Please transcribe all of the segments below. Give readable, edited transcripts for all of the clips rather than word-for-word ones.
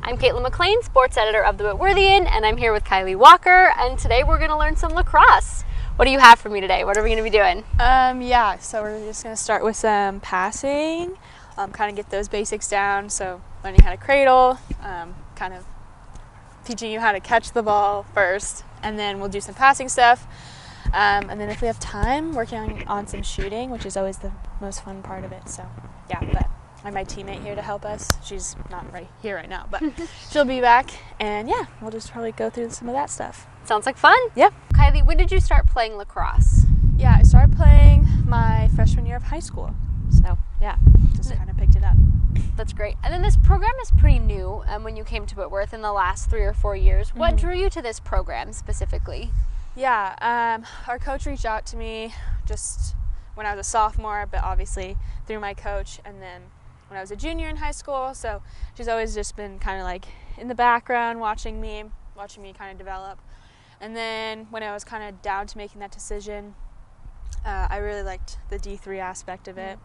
I'm Katelyn McLean, sports editor of the Whitworthian, and I'm here with Kylee Walker, and today we're going to learn some lacrosse. What do you have for me today? What are we going to be doing? Yeah, so we're just going to start with some passing, kind of get those basics down, so learning how to cradle, kind of teaching you how to catch the ball first, and then we'll do some passing stuff, and then if we have time, working on some shooting, which is always the most fun part of it, so yeah, but I have my teammate here to help us. She's not right here right now, but she'll be back, and yeah, we'll just probably go through some of that stuff. Sounds like fun. Yeah. Kylee, when did you start playing lacrosse? Yeah, I started playing my freshman year of high school, so yeah, just kind of picked it up. That's great. And then this program is pretty new when you came to Whitworth in the last 3 or 4 years. What drew you to this program specifically? Yeah, our coach reached out to me just when I was a sophomore, but obviously through my coach, and then when I was a junior in high school, so she's always just been kind of like in the background watching me kind of develop. And then when I was kind of down to making that decision, I really liked the D3 aspect of it.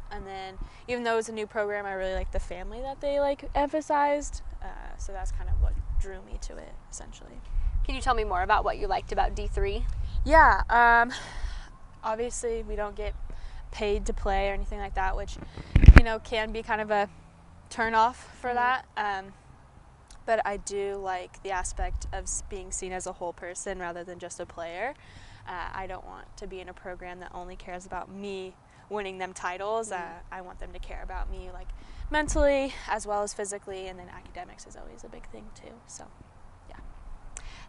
And then even though it was a new program, I really liked the family that they emphasized, so that's kind of what drew me to it essentially. Can you tell me more about what you liked about D3? Yeah, obviously we don't get paid to play or anything like that, which can be kind of a turn off for that, but I do like the aspect of being seen as a whole person rather than just a player. I don't want to be in a program that only cares about me winning them titles. I want them to care about me mentally as well as physically, and then academics is always a big thing too, so.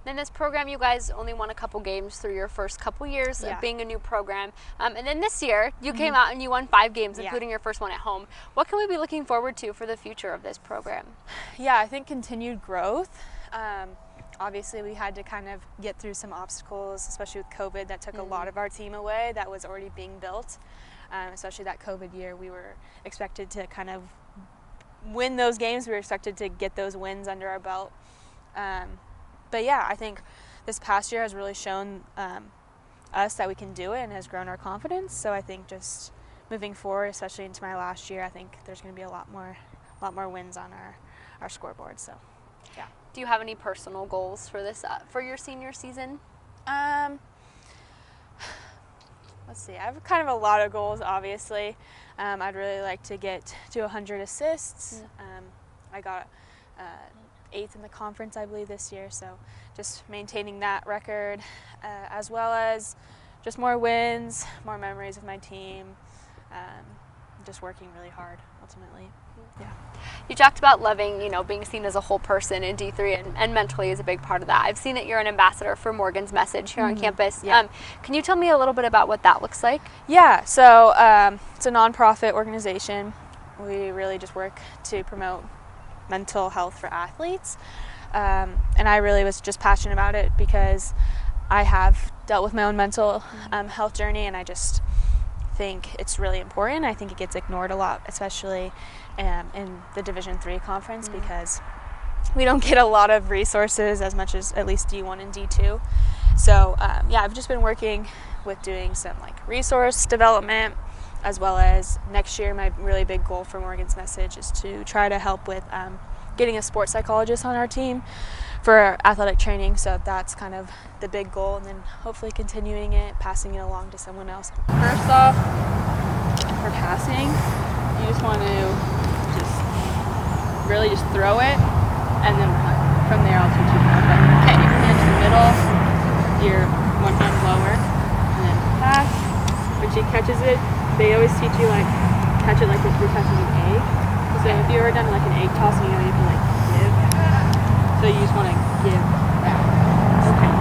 In this program, you guys only won a couple games through your first couple years of being a new program. And then this year, you came out and you won 5 games, including your first one at home. What can we be looking forward to for the future of this program? Yeah, I think continued growth. Obviously, we had to kind of get through some obstacles, especially with COVID, that took a lot of our team away that was already being built. Especially that COVID year, we were expected to kind of win those games. We were expected to get those wins under our belt. But yeah, I think this past year has really shown us that we can do it and has grown our confidence. So I think just moving forward, especially into my last year, I think there's going to be a lot more wins on our scoreboard. So yeah. Do you have any personal goals for this for your senior season? Let's see. I have kind of a lot of goals. Obviously, I'd really like to get to 100 assists. I got 8th in the conference, I believe, this year, so just maintaining that record, as well as just more wins, more memories with my team, just working really hard ultimately. Yeah. You talked about loving, being seen as a whole person in D3, and mentally is a big part of that. I've seen that you're an ambassador for Morgan's Message here on campus. Yeah. Can you tell me a little bit about what that looks like? Yeah, so it's a nonprofit organization. We really just work to promote mental health for athletes, and I really was just passionate about it because I have dealt with my own mental health journey, and I just think it's really important. I think it gets ignored a lot, especially in the Division III conference, because we don't get a lot of resources as much as at least D1 and D2. So yeah, I've just been working with doing some resource development, as well as next year my really big goal for Morgan's Message is to try to help with getting a sports psychologist on our team for athletic training. So that's kind of the big goal, and then hopefully continuing it, passing it along to someone else. First off, for passing, you just want to really throw it, and then from there I'll teach you more. But okay, you can get to the middle, your one hand lower, and then pass. When she catches it, they always teach you catch it like if you're catching an egg. So if you ever done an egg toss, you have to give. So you just want to give back. Okay.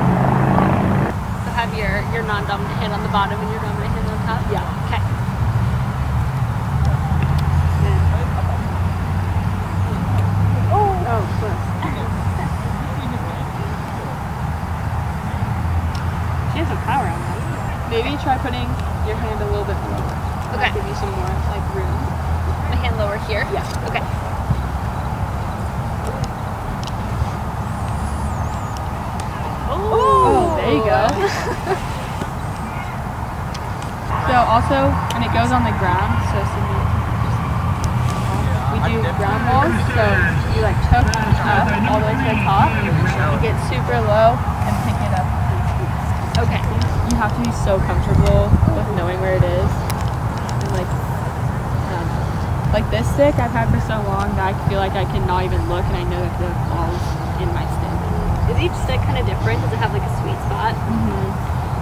So have your non-dominant hand on the bottom and your dominant hand on top? Yeah. Okay. Oh, close. She has some power on that. Maybe try putting your hand a little bit lower. Okay. Give you some more room. My hand lower here? Yeah. Okay. Oh, there you go. So also, when it goes on the ground, so we do ground balls, so you like took up all the way to the top, you get super low and pick it up. Okay. You have to be so comfortable with knowing where it is. And like this stick I've had for so long that I feel like I cannot even look and I know that the ball's in my stick. Is each stick kind of different? Does it have like a sweet spot?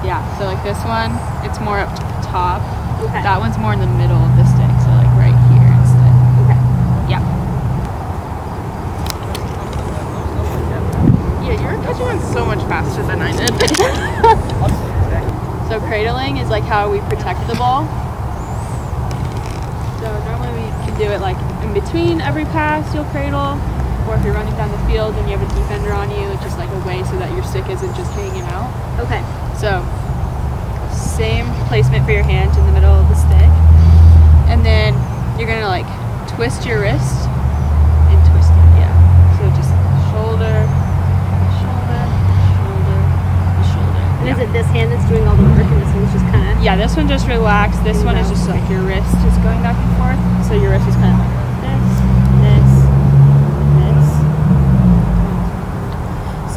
Yeah, so like this one, it's more up top. Okay. That one's more in the middle of the stick, so like right here instead. Okay. Yeah. Yeah, you're catching on so much faster than I did. So cradling is like how we protect the ball. So normally we can do it like in between every pass you'll cradle, or if you're running down the field and you have a defender on you, it's just like a way so that your stick isn't just hanging out. Okay. So same placement for your hand in the middle of the stick, and then you're gonna like twist your wrist and twist it. Yeah. So just shoulder, shoulder, shoulder, shoulder. And is it this hand that's doing all the work and this one's just kind of... Yeah, this one just relaxed. This one is just like your wrist is going back and forth. So your wrist is kind of like this, this, this.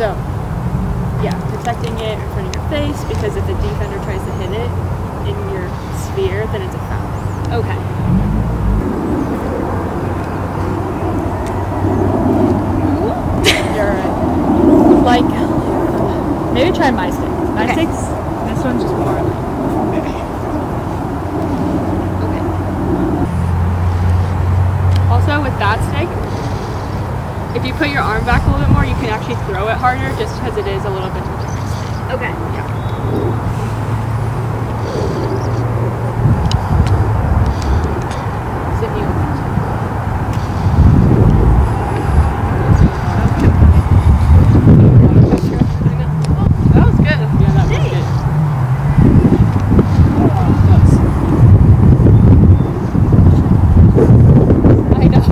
So, yeah, protecting it in front of your face, because if the defender tries to hit it in your sphere, then it's a foul. Okay. You're like, maybe try my stick. My stick's, this one's just more like. Okay. Also with that stick, if you put your arm back a little bit more, you can actually throw it harder, just because it is a little bit of a different stick. Okay. Yeah. So you that was good. Yeah, that was good. I know.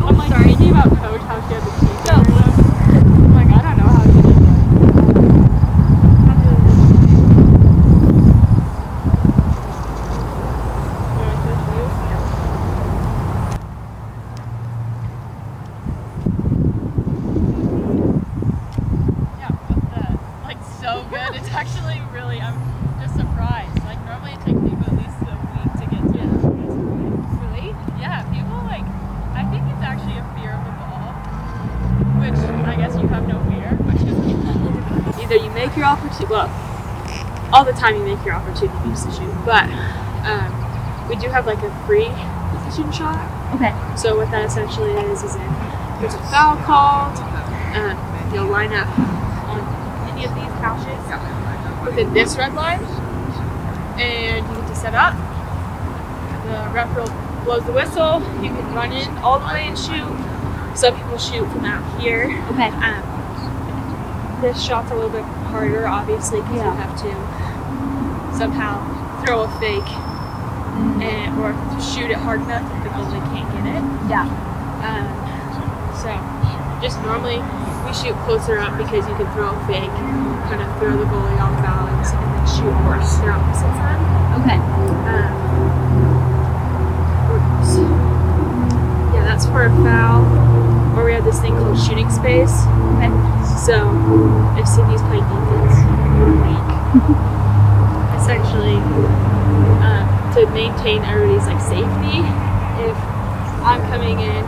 I'm like thinking about Coach, how she had the teeth. I'm like, I don't know how she did that. So good. It's actually really, I'm just surprised. Like normally it takes people at least a week to get to it. Really? Yeah, people like, I think it's actually a fear of the ball, which I guess you have no fear, which is either you make your opportunity, well, all the time you make your opportunities to shoot, but we do have like a free position shot. Okay. So what that essentially is if there's a foul called, you'll line up on any of these couches within this red line, and you get to set up. The ref blows the whistle. You can run in all the way and shoot. Some people shoot from out here. Okay. This shot's a little bit harder, obviously, because you have to somehow throw a fake or shoot it hard enough that the goalie can't get it. Yeah. So just normally we shoot closer up because you can throw a fake, kind of throw the goalie off balance, and then shoot worse their opposite side. Okay. So, yeah, that's for a foul. Or we have this thing called shooting space. Okay. So if Sydney's playing defense, you're weak. Essentially, to maintain everybody's like safety, if I'm coming in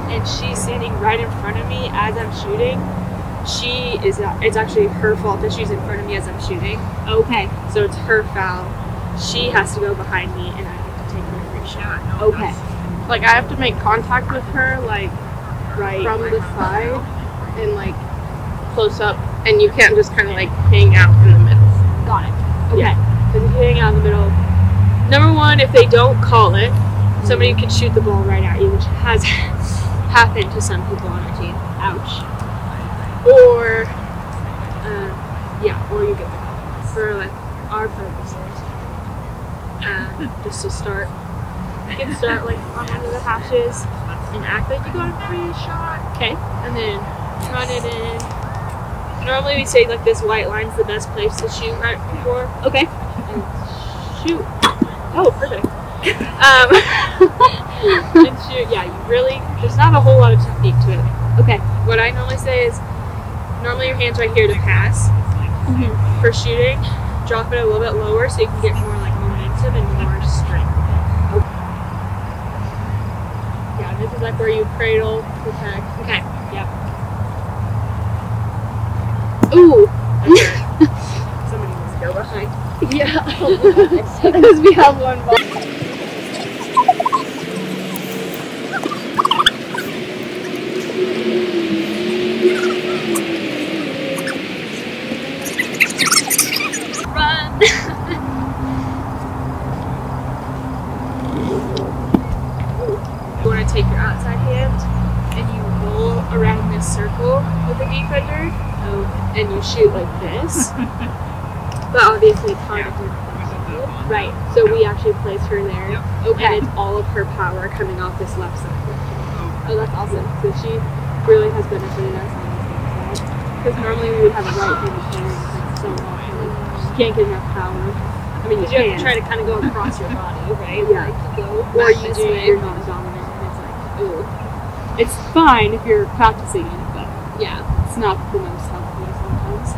and she's standing right in front of me as I'm shooting, it's actually her fault that she's in front of me as I'm shooting. Okay. So it's her foul. She has to go behind me and I have to take her free shot. Okay. Like I have to make contact with her, like Right. from the side and like close up, and you can't just kind of like hang out in the middle. Got it. Okay. Yeah. Because if you hang out in the middle, number one, if they don't call it, somebody can shoot the ball right at you, which has happened to some people on our team. Ouch. Or, or you get the call. For like our purposes, just to start, you can start like on one of the hashes and act like you got a free shot. Okay. And then run it in. Normally we say like this white line's the best place to shoot right before. Okay. And shoot. Oh, perfect. And shoot, yeah, you really, there's not a whole lot of technique to it. Okay, what I normally say is, normally your hand's right here to pass. For shooting, drop it a little bit lower so you can get more like momentum and more strength. Yeah, this is like where you cradle, protect. Okay, yep. Ooh! Somebody needs to go behind. Yeah, because we have one ball. Run! You want to take your outside hand and you roll around this circle with the defender, and you shoot like this. But obviously it's hard if you're right. So we actually place her there, and it's all of her power coming off this left side. Oh, that's awesome. So she really has benefited us on this left side. Because normally we would have a right-handed player, like so often. She can't get enough power. I mean, you have to try to kind of go across your body, right? Yeah. Like you go or you do, you're not dominant, and it's like, ooh. It's fine if you're practicing it, but yeah, it's not the most helpful sometimes.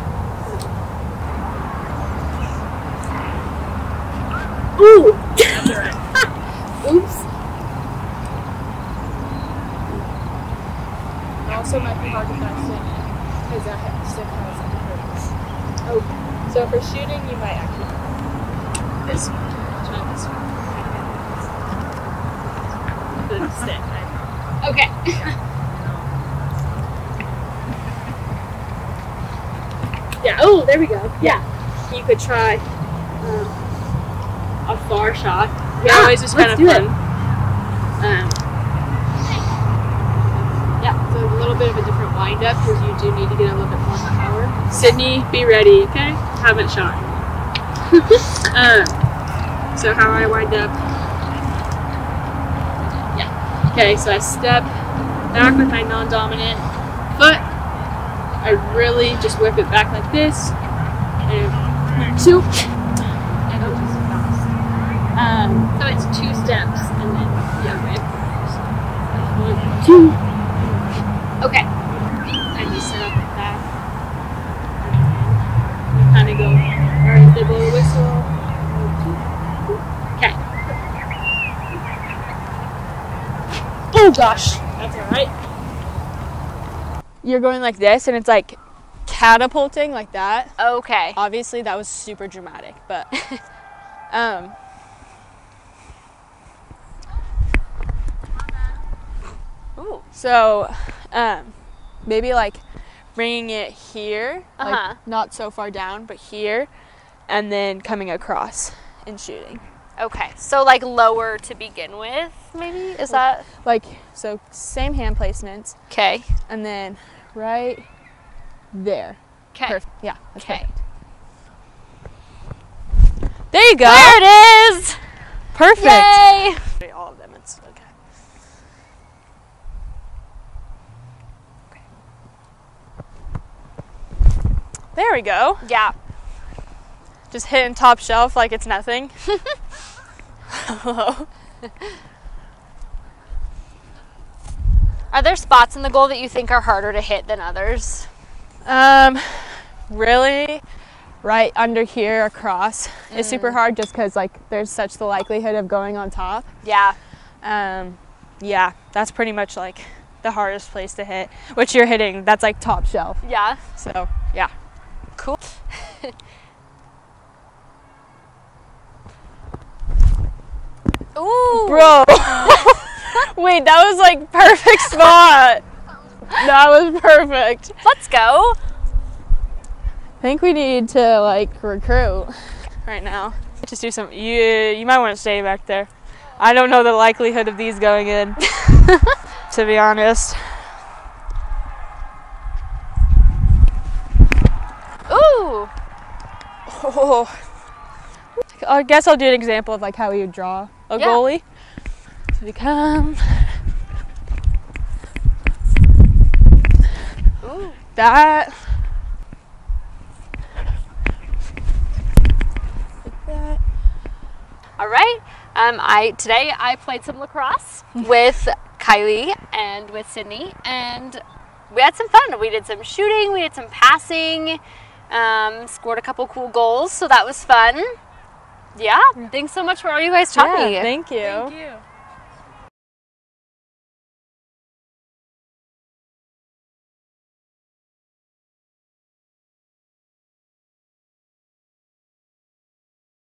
Ooh! That's alright. Oops. It also might be hard to pass it because that stick has a difference. Oh, so for shooting, you might actually this one. Try this one. The stick. Okay. Yeah. Oh, there we go. Yeah. You could try a far shot. Yeah, always just kind of fun. Yeah, so a little bit of a different wind up because you do need to get a little bit more power. Sydney, be ready, okay? Haven't shot. So how I wind up. Yeah. Okay, so I step back with my non-dominant foot. I really just whip it back like this. And 2. And go just fast. So it's 2 steps and then right. 1, 2. Okay. And you set up like that. And you kind of go, alright, they blow the whistle. 1, 2. Okay. Oh gosh. That's alright. You're going like this and it's like catapulting like that. Okay. Obviously that was super dramatic, but Ooh. So maybe like bringing it here, like not so far down, but here, and then coming across and shooting. Okay, so like lower to begin with, maybe? Is that? Like, so same hand placements. Okay. And then right there. Okay. Perfect. Yeah, that's okay. Perfect. There you go. There it is! Perfect. Yay! All of them, it's okay. There we go. Yeah. Just hitting top shelf like it's nothing. Hello. Are there spots in the goal that you think are harder to hit than others? Really, right under here across is super hard just because like there's such the likelihood of going on top. Yeah. Yeah, that's pretty much like the hardest place to hit, which you're hitting, that's like top shelf. Yeah. So, yeah. Cool. Ooh. Bro. Wait, that was like perfect spot. That was perfect. Let's go. I think we need to like recruit right now. Just do some, you might want to stay back there. I don't know the likelihood of these going in, to be honest. Ooh. Oh. I guess I'll do an example of like how you would draw a goalie. So we come. Ooh. That. Like that. All right. Today I played some lacrosse with Kylee and with Sydney, and we had some fun. We did some shooting, we did some passing, scored a couple cool goals, so that was fun. Yeah, thanks so much for all you guys taught me. Thank you. Thank you.